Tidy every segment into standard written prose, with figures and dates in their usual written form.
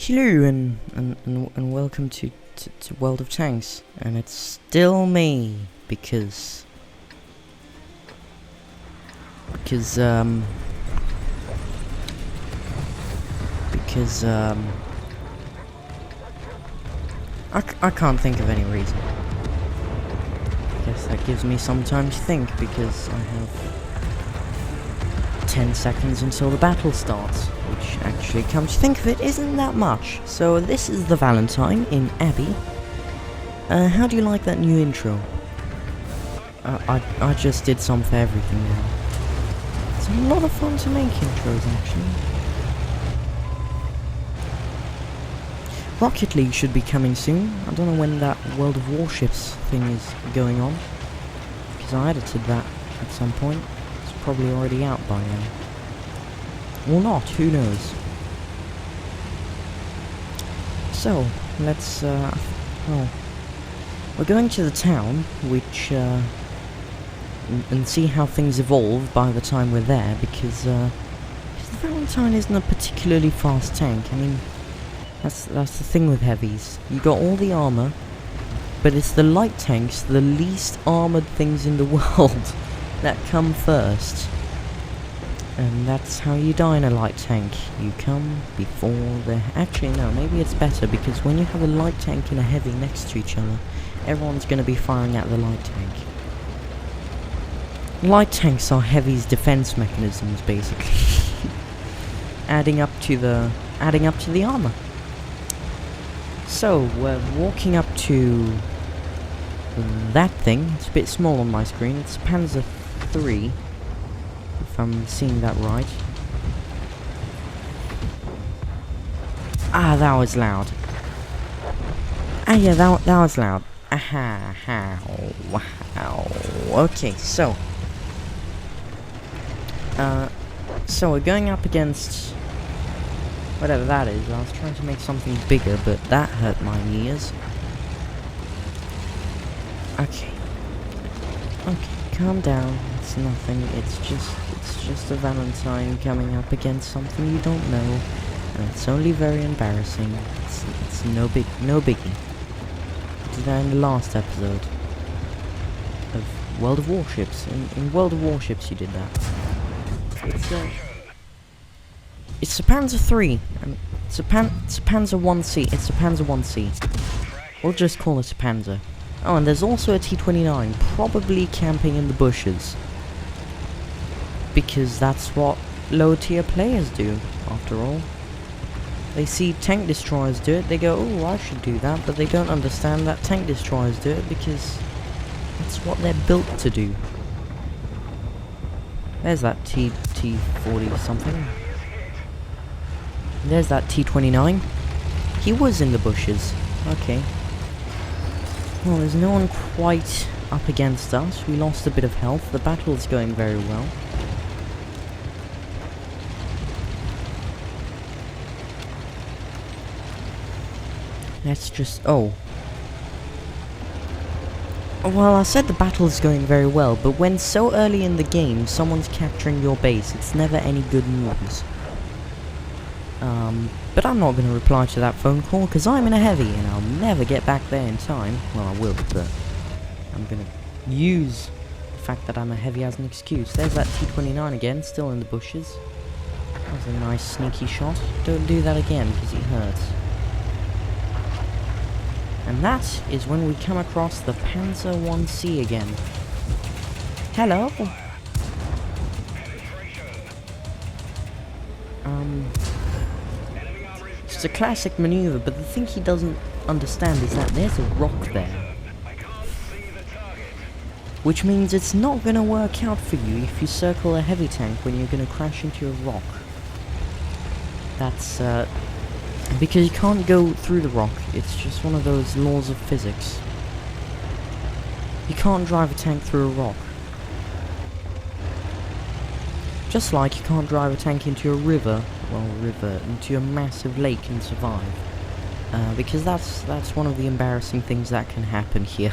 Hello and welcome to World of Tanks, and it's still me because I can't think of any reason. I guess that gives me some time to think because I have 10 seconds until the battle starts, which actually, come to think of it, isn't that much. So this is the Valentine in Abbey. How do you like that new intro? I just did some for everything now. It's a lot of fun to make intros, actually. Rocket League should be coming soon. I don't know when that World of Warships thing is going on, because I edited that at some point. It's probably already out by now. Or not, who knows. So, let's, well, we're going to the town, which, and see how things evolve by the time we're there, because the Valentine isn't a particularly fast tank. I mean, that's the thing with heavies. You got all the armor, but it's the light tanks, the least armored things in the world, that come first. And that's how you die in a light tank. You come before the... Actually, no, maybe it's better, because when you have a light tank and a heavy next to each other, everyone's going to be firing at the light tank. Light tanks are heavy's defense mechanisms, basically. adding up to the armor. So, we're walking up to that thing. It's a bit small on my screen. It's Panzer III. If I'm seeing that right. Ah, that was loud. Ah, yeah, that was loud. Aha, wow. Okay, so. So we're going up against whatever that is. I was trying to make something bigger, but that hurt my ears. Okay, calm down. It's nothing. It's just a Valentine coming up against something you don't know, and it's only very embarrassing. It's no biggie. I did that in the last episode of World of Warships. In World of Warships, you did that. It's a Panzer III, and it's a Panzer 1C. It's a Panzer 1C. We'll just call it a Panzer. Oh, and there's also a T-29, probably camping in the bushes. Because that's what low-tier players do, after all. They see tank destroyers do it, they go, oh, I should do that, but they don't understand that tank destroyers do it because that's what they're built to do. There's that T-40 something. There's that T-29. He was in the bushes. Okay. Well, there's no one quite up against us. We lost a bit of health. The battle's going very well. Let's just... oh. Well, I said the battle is going very well, but when so early in the game someone's capturing your base, it's never any good news. But I'm not going to reply to that phone call, because I'm in a heavy, and I'll never get back there in time. Well, I will, but I'm going to use the fact that I'm a heavy as an excuse. There's that T-29 again, still in the bushes. That was a nice sneaky shot. Don't do that again, because it hurts. And that is when we come across the Panzer 1C again. Hello? It's a classic maneuver, but the thing he doesn't understand is that there's a rock there. Which means it's not gonna work out for you if you circle a heavy tank when you're gonna crash into a rock. That's, because you can't go through the rock. It's just one of those laws of physics. You can't drive a tank through a rock. Just like you can't drive a tank into a river, into a massive lake and survive. Because that's one of the embarrassing things that can happen here.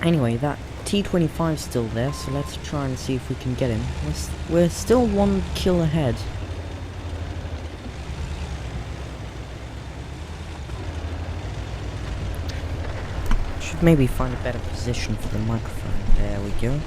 Anyway, that T-25's still there, so let's try and see if we can get him. We're still one kill ahead. should maybe find a better position for the microphone. There we go.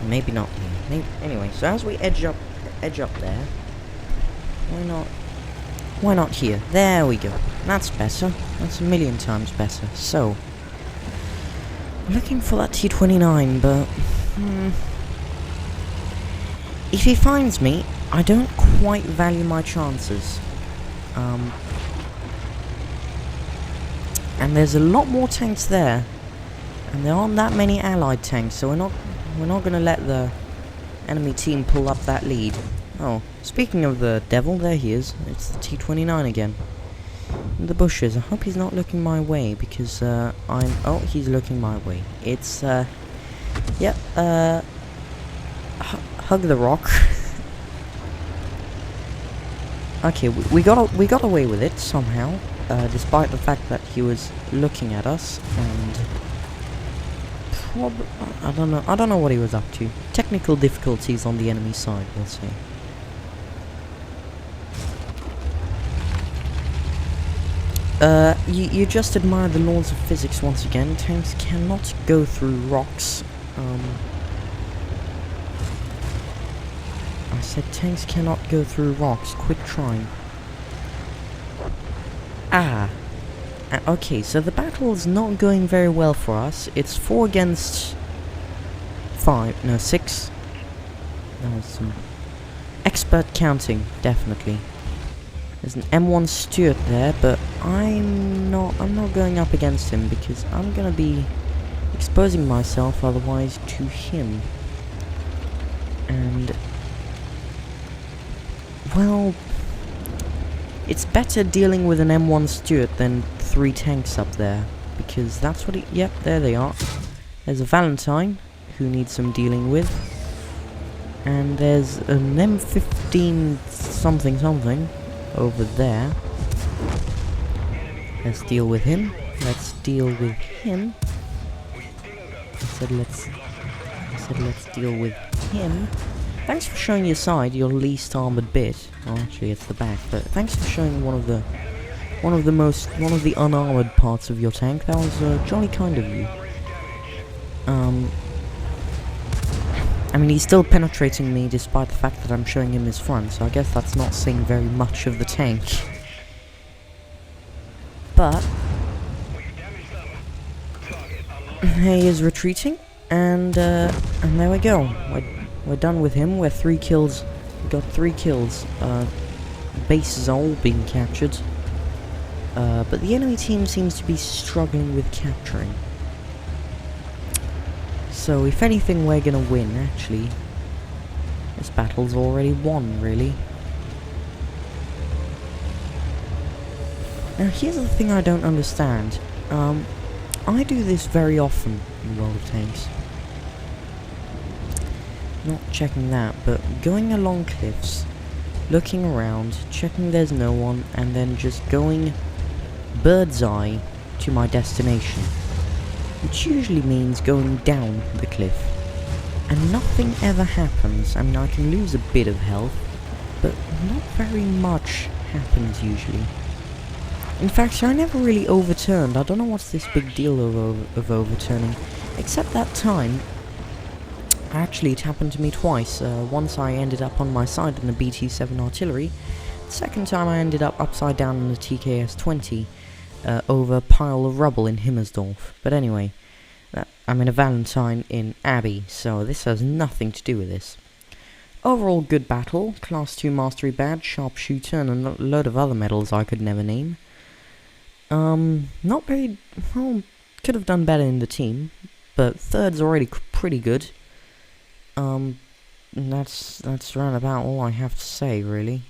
Maybe not here. Anyway, so as we edge up there, why not here? There we go. That's better. That's a million times better. So, I'm looking for that T-29, but if he finds me, I don't quite value my chances. And there's a lot more tanks there, and there aren't that many allied tanks, so we're not going to let the enemy team pull up that lead. Oh, speaking of the devil, there he is. It's the T-29 again. In the bushes. I hope he's not looking my way, because oh, he's looking my way. It's yep. Hug the rock. Okay, we got away with it somehow, despite the fact that he was looking at us, and I don't know what he was up to. Technical difficulties on the enemy side, we'll say. You just admire the laws of physics once again. Tanks cannot go through rocks. I said tanks cannot go through rocks. Quit trying. Okay, so the battle is not going very well for us. It's 4 against 5. No, 6. That was some expert counting, definitely. There's an M1 Stuart there, but I'm not going up against him because I'm gonna be exposing myself otherwise to him. And well, it's better dealing with an M1 Stuart than 3 tanks up there, because that's what yep, there they are. There's a Valentine who needs some dealing with, and there's an M15 something over there. Let's deal with him. Let's deal with him. I said let's deal with him. Thanks for showing your side, your least armored bit. Well, actually, it's the back. But thanks for showing one of the unarmored parts of your tank. That was jolly kind of you. I mean, he's still penetrating me despite the fact that I'm showing him his front, so I guess that's not saying very much of the tank. But he is retreating, and there we go. We're done with him. We're 3 kills. We got 3 kills. Bases are all being captured. But the enemy team seems to be struggling with capturing. So, if anything, we're gonna win, actually. This battle's already won, really. Now, here's the thing I don't understand. I do this very often in World of Tanks. Not checking that, but going along cliffs, looking around, checking there's no one, and then just going bird's eye to my destination. Which usually means going down the cliff. And nothing ever happens. I mean, I can lose a bit of health, but not very much happens usually. In fact, I never really overturned. I don't know what's this big deal of overturning. Except that time, actually it happened to me twice. Once I ended up on my side in the BT-7 artillery. The second time I ended up upside down in the TKS-20. Over a pile of rubble in Himmersdorf. But anyway, I'm in a Valentine in Abbey, so this has nothing to do with this. Overall good battle, class 2 mastery badge, sharpshooter, and a load of other medals I could never name. Not very, well, could have done better in the team, but third's already pretty good. That's round about all I have to say, really.